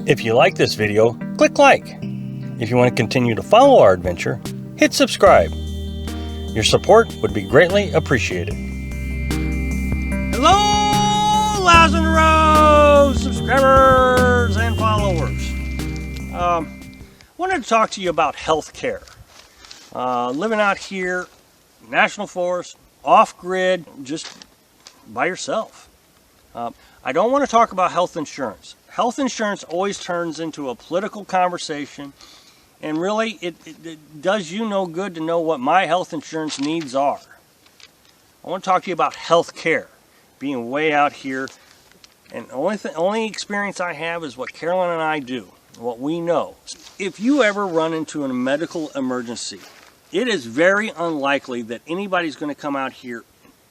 If you like this video, click like. If you want to continue to follow our adventure, hit subscribe. Your support would be greatly appreciated. Hello, Lazaro subscribers and followers. I wanted to talk to you about health care. Living out here, national forest, off-grid, just by yourself. I don't want to talk about health insurance. Health insurance always turns into a political conversation, and really it does you no good to know what my health insurance needs are. I want to talk to you about health care, being way out here, and the only experience I have is what Carolyn and I do, what we know. If you ever run into a medical emergency, it is very unlikely that anybody's going to come out here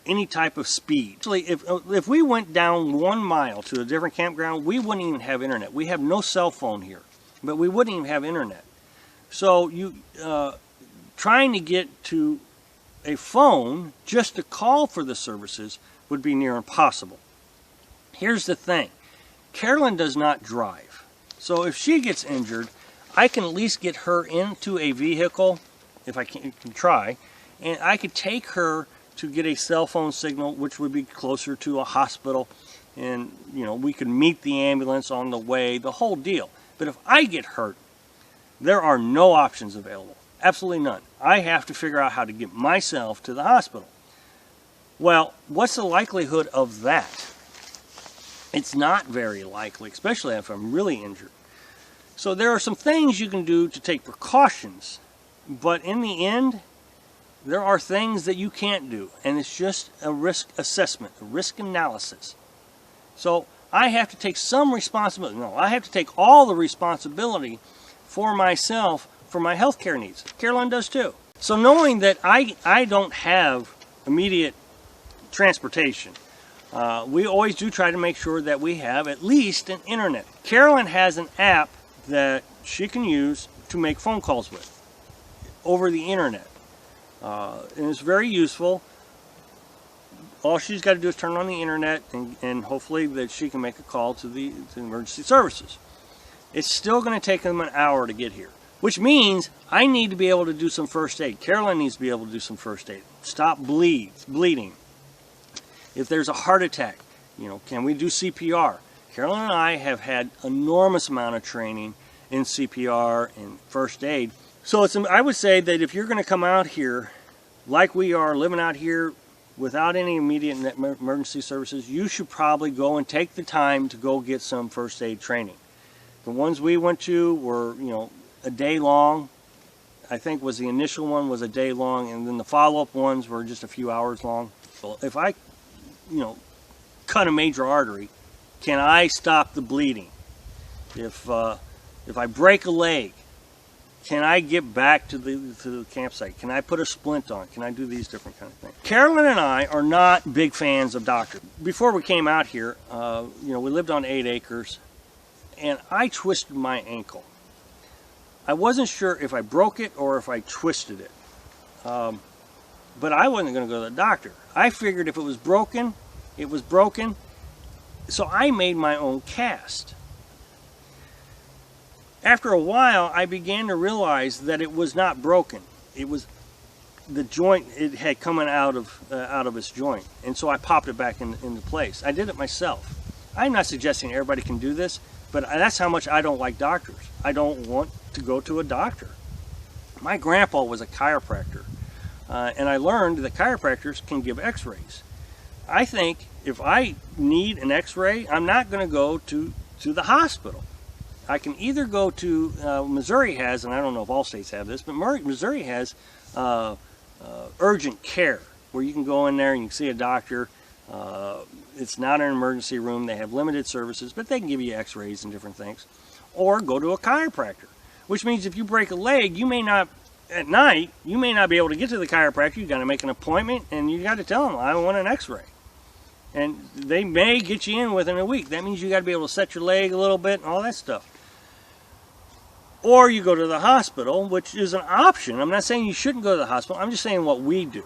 any type of speed. Actually, if we went down 1 mile to a different campground, we wouldn't even have internet. We have no cell phone here, but we wouldn't even have internet. So trying to get to a phone just to call for the services would be near impossible. Here's the thing. Carolyn does not drive. So if she gets injured, I can at least get her into a vehicle, if I can try, and I could take her to get a cell phone signal, which would be closer to a hospital, and we could meet the ambulance on the way, the whole deal. But if I get hurt, there are no options available, absolutely none. I have to figure out how to get myself to the hospital. Well, what's the likelihood of that? It's not very likely, especially if I'm really injured. So there are some things you can do to take precautions, but in the end, there are things that you can't do, and it's just a risk assessment, a risk analysis. So I have to take some responsibility. No, I have to take all the responsibility for myself, for my health care needs. Carolyn does too. So knowing that I don't have immediate transportation, we always do try to make sure that we have at least an internet. Carolyn has an app that she can use to make phone calls with over the internet. And it's very useful. All she's got to do is turn on the internet, and hopefully that she can make a call to the emergency services. It's still going to take them an hour to get here, which means I need to be able to do some first aid. Carolyn needs to be able to do some first aid. Stop bleeding. If there's a heart attack, can we do CPR? Carolyn and I have had enormous amount of training in CPR and first aid. So I would say that if you're going to come out here like we are, living out here without any immediate emergency services, you should probably go and take the time to go get some first aid training. The ones we went to were, a day long. I think the initial one was a day long, and then the follow-up ones were just a few hours long. So if I, cut a major artery, can I stop the bleeding? If I break a leg, can I get back to the campsite? Can I put a splint on? Can I do these different kind of things? Carolyn and I are not big fans of doctors. Before we came out here, we lived on 8 acres, and I twisted my ankle. I wasn't sure if I broke it or if I twisted it, but I wasn't going to go to the doctor. I figured if it was broken, it was broken, so I made my own cast. After a while, I began to realize that it was not broken. It was the joint. It had coming out of its joint, and so I popped it back into place. I did it myself. I'm not suggesting everybody can do this, but that's how much I don't like doctors. I don't want to go to a doctor. My grandpa was a chiropractor, and I learned that chiropractors can give x-rays. I think if I need an x-ray, I'm not going to go to the hospital. I can either go to, Missouri has, and I don't know if all states have this, but Missouri has urgent care, where you can go in there and you can see a doctor. It's not an emergency room. They have limited services, but they can give you x-rays and different things. Or go to a chiropractor, which means if you break a leg, at night, you may not be able to get to the chiropractor. You've got to make an appointment, and you got to tell them, I want an x-ray. And they may get you in within a week. That means you got to be able to set your leg a little bit and all that stuff. Or you go to the hospital, which is an option. I'm not saying you shouldn't go to the hospital. I'm just saying what we do.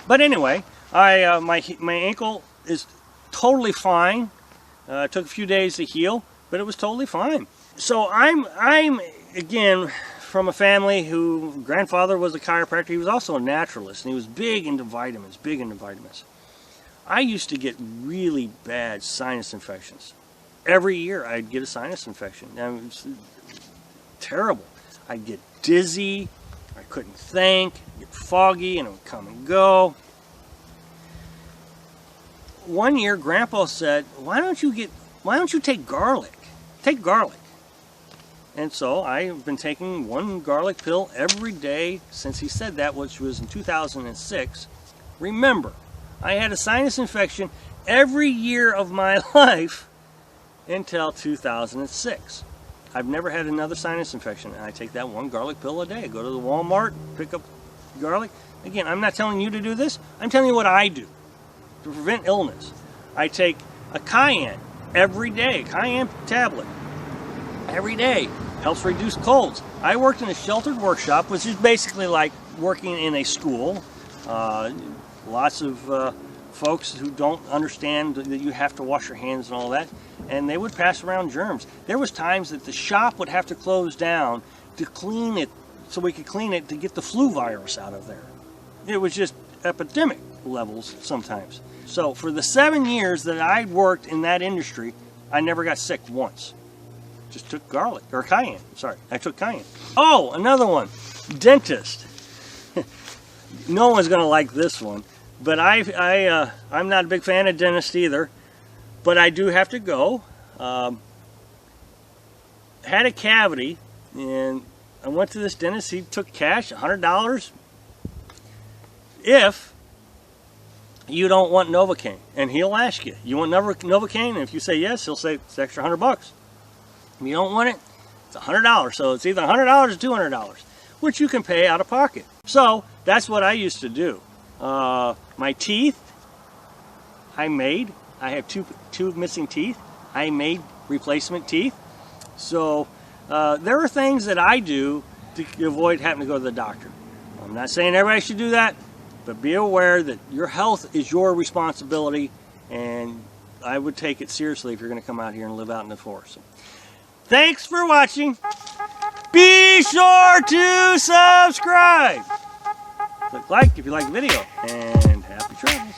But anyway, my ankle is totally fine. It took a few days to heal, but it was totally fine. So I'm again from a family who grandfather was a chiropractor. He was also a naturalist, and he was big into vitamins. I used to get really bad sinus infections. Every year I'd get a sinus infection. It was terrible. I'd get dizzy, I couldn't think, get foggy, and it would come and go. One year Grandpa said, why don't you take garlic? Take garlic. And so I've been taking one garlic pill every day since he said that, which was in 2006. Remember, I had a sinus infection every year of my life until 2006. I've never had another sinus infection, and I take that one garlic pill a day. I go to the Walmart, pick up garlic. Again, I'm not telling you to do this. I'm telling you what I do to prevent illness. I take a cayenne every day, cayenne tablet every day. Helps reduce colds. I worked in a sheltered workshop, which is basically like working in a school. Lots of folks who don't understand that you have to wash your hands and all that, and they would pass around germs. There was times that the shop would have to close down to clean it, so we could clean it to get the flu virus out of there. It was just epidemic levels sometimes. So for the 7 years that I worked in that industry, I never got sick once. Just took garlic, or cayenne, sorry, I took cayenne. Oh, another one, dentist. No one's gonna like this one, but I'm not a big fan of dentists either, but I do have to go. Had a cavity, and I went to this dentist. He took cash, $100, if you don't want Novocaine. And he'll ask you, you want Novocaine? And if you say yes, he'll say it's extra $100. If you don't want it, it's $100. So it's either $100 or $200, which you can pay out of pocket. So that's what I used to do. My teeth, I have two missing teeth. I made replacement teeth. So there are things that I do to avoid having to go to the doctor. I'm not saying everybody should do that, but be aware that your health is your responsibility, and I would take it seriously if you're going to come out here and live out in the forest. Thanks for watching. Be sure to subscribe. Click like if you like the video, and happy travels.